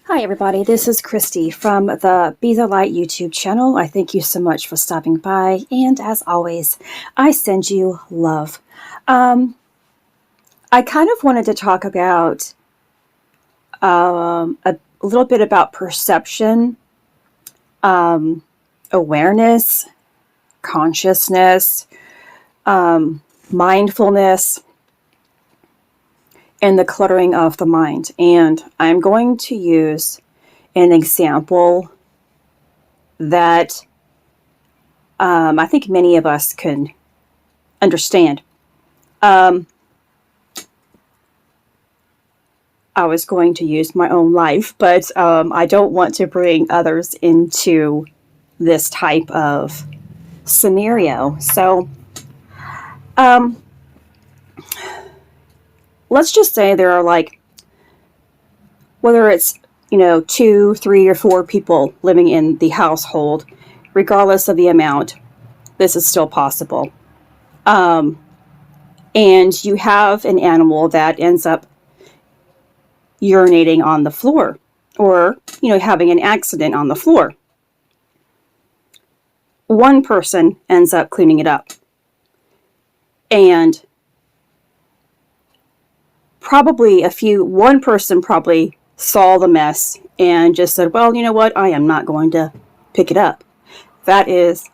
Hi everybody, this is Christy from the Be the Light YouTube channel. I thank you so much for stopping by, and as always, I send you love. I kind of wanted to talk about a little bit about perception, awareness, consciousness, mindfulness, and the cluttering of the mind. And I'm going to use an example that I think many of us can understand. I was going to use my own life, but I don't want to bring others into this type of scenario. So let's just say there are whether it's, 2, 3, or 4 people living in the household, regardless of the amount, this is still possible. And you have an animal that ends up urinating on the floor, or, having an accident on the floor. One person ends up cleaning it up. And one person probably saw the mess and just said, well, you know what? I am not going to pick it up. That is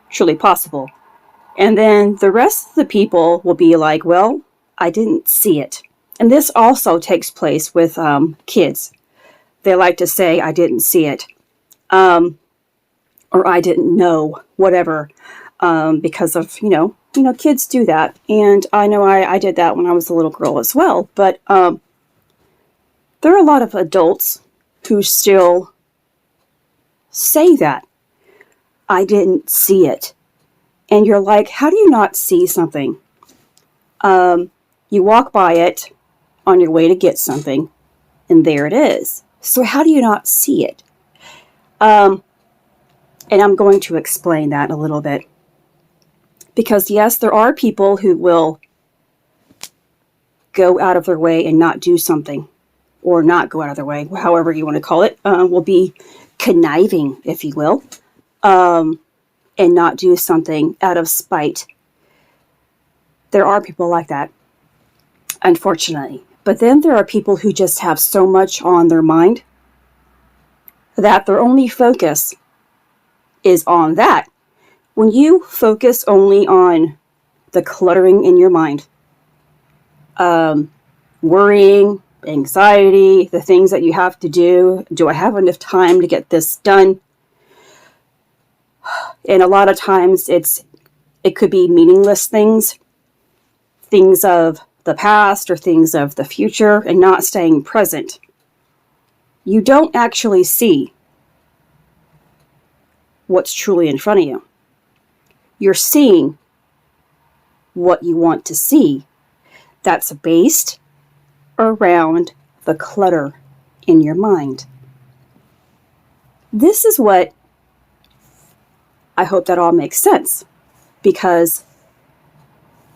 truly possible. And then the rest of the people will be like, well, I didn't see it. And this also takes place with kids. They like to say, I didn't see it. Or I didn't know, whatever, because of, kids do that. And I know I did that when I was a little girl as well. But there are a lot of adults who still say that. I didn't see it. And you're like, how do you not see something? You walk by it on your way to get something, and there it is. So how do you not see it? And I'm going to explain that a little bit. Because yes, there are people who will go out of their way and not do something, or not go out of their way, however you want to call it, will be conniving, if you will, and not do something out of spite. There are people like that, unfortunately. But then there are people who just have so much on their mind that their only focus is on that. When you focus only on the cluttering in your mind, worrying, anxiety, the things that you have to do I have enough time to get this done? And a lot of times it could be meaningless things of the past or things of the future, and not staying present. You don't actually see what's truly in front of you. You're seeing what you want to see. That's based around the clutter in your mind. This is what I hope that all makes sense, because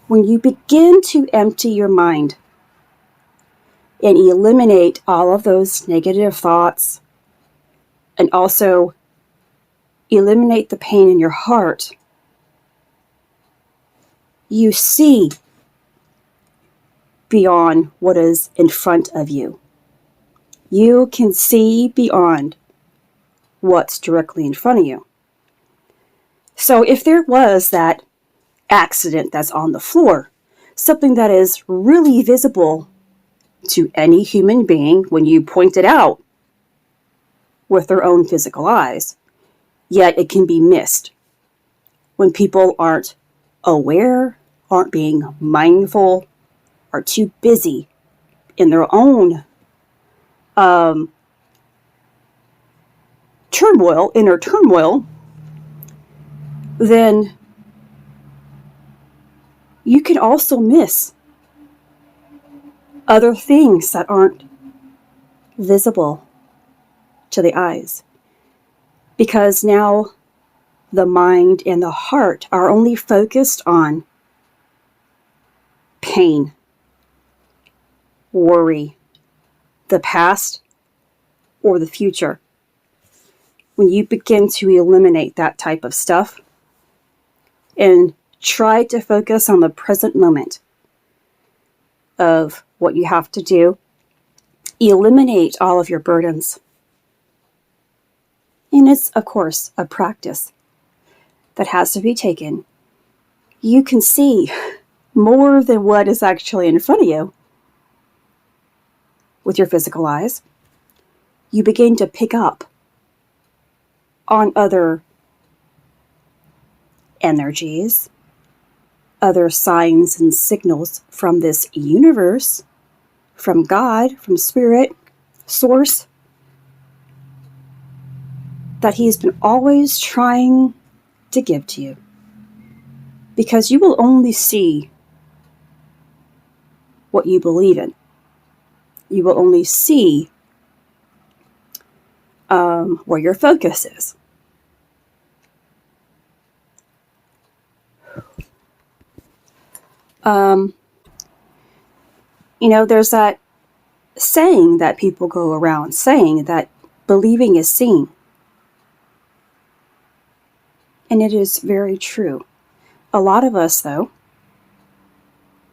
when you begin to empty your mind and eliminate all of those negative thoughts, and also eliminate the pain in your heart, you see beyond what is in front of you. You can see beyond what's directly in front of you. So if there was that accident that's on the floor, something that is really visible to any human being when you point it out with their own physical eyes, yet it can be missed when people aren't aware, aren't being mindful, are too busy in their own inner turmoil, then you can also miss other things that aren't visible to the eyes. Because now the mind and the heart are only focused on pain, worry, the past, or the future. When you begin to eliminate that type of stuff and try to focus on the present moment of what you have to do, eliminate all of your burdens. And it's, of course, a practice that has to be taken. You can see more than what is actually in front of you with your physical eyes. You begin to pick up on other energies, other signs and signals from this universe, from God, from Spirit, Source, that He's been always trying to give to you. Because you will only see what you believe in. You will only see where your focus is. There's that saying that people go around saying that believing is seeing. And it is very true. A lot of us, though,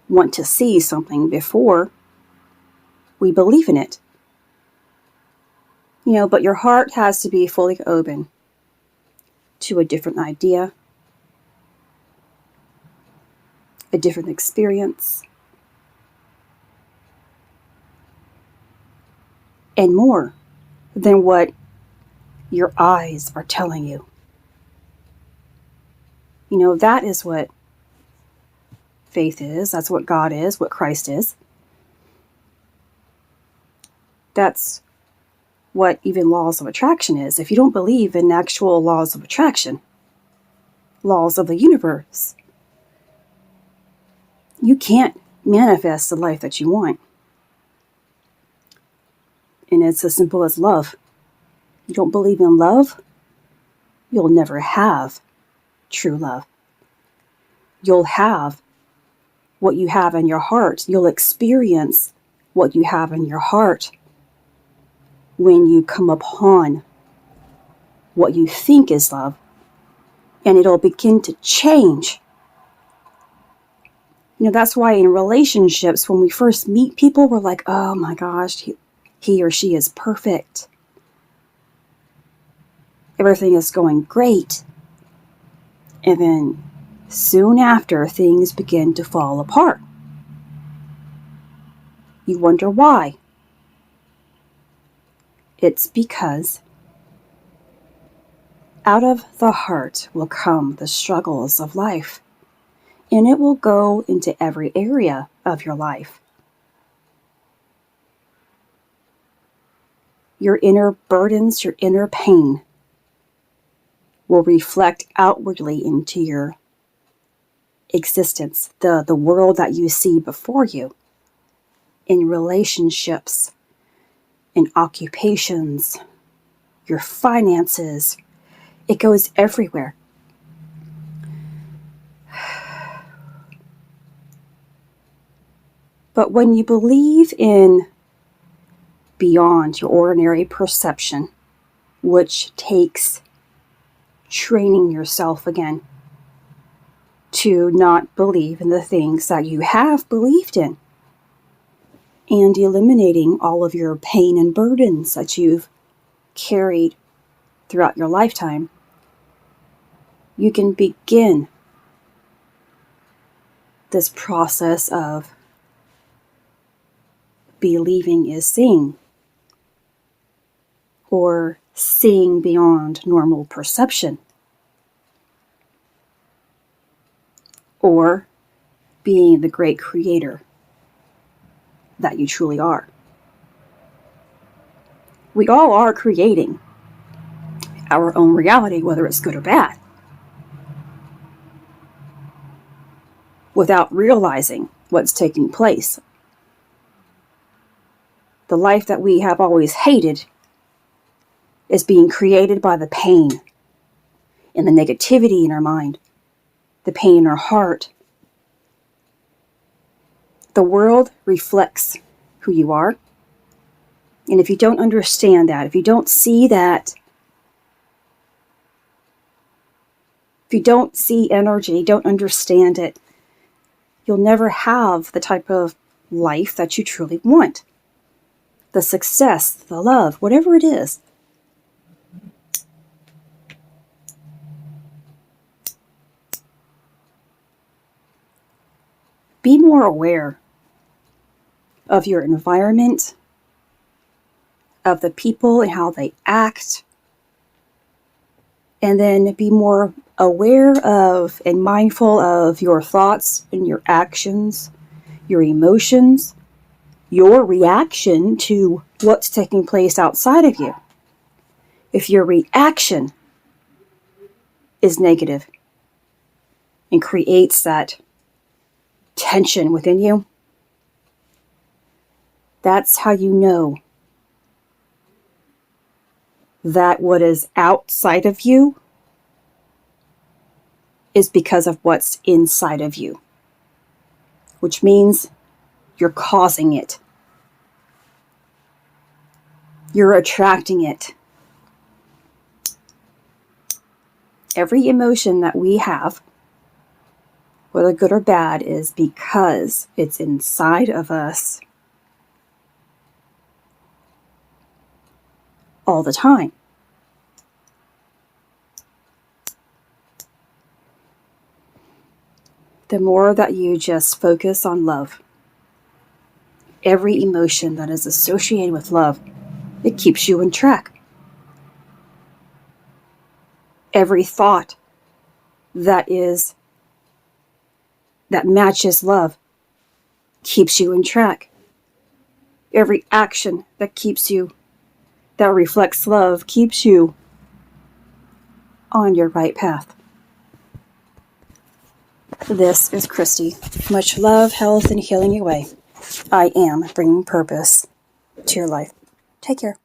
want to see something before we believe in it. But your heart has to be fully open to a different idea, a different experience, and more than what your eyes are telling you. That is what faith is. That's what God is, what Christ is. That's what even laws of attraction is. If you don't believe in actual laws of attraction, laws of the universe, you can't manifest the life that you want. And it's as simple as love. You don't believe in love, you'll never have true love. You'll have what you have in your heart. You'll experience what you have in your heart when you come upon what you think is love, and it'll begin to change. That's why in relationships, when we first meet people, we're like, oh my gosh, he or she is perfect. Everything is going great. And then soon after, things begin to fall apart. You wonder why. It's because out of the heart will come the struggles of life, and it will go into every area of your life. Your inner burdens, your inner pain will reflect outwardly into your existence, the world that you see before you, in relationships, in occupations, your finances. It goes everywhere. But when you believe in beyond your ordinary perception, which takes training yourself again to not believe in the things that you have believed in, and eliminating all of your pain and burdens that you've carried throughout your lifetime, you can begin this process of believing is seeing, or seeing beyond normal perception, or being the great creator that you truly are. We all are creating our own reality, whether it's good or bad, without realizing what's taking place. The life that we have always hated is being created by the pain and the negativity in our mind, the pain in our heart. The world reflects who you are. And if you don't understand that, if you don't see that, if you don't see energy, don't understand it, you'll never have the type of life that you truly want. The success, the love, whatever it is. Be more aware of your environment, of the people and how they act, and then be more aware of and mindful of your thoughts and your actions, your emotions, your reaction to what's taking place outside of you. If your reaction is negative and creates that tension within you, that's how you know that what is outside of you is because of what's inside of you, which means you're causing it. You're attracting it. Every emotion that we have, whether good or bad, is because it's inside of us all the time. The more that you just focus on love, every emotion that is associated with love, it keeps you in track. Every thought that matches love keeps you in track. Every action that reflects love keeps you on your right path. This is Christy. Much love, health, and healing away. I am bringing purpose to your life. Take care.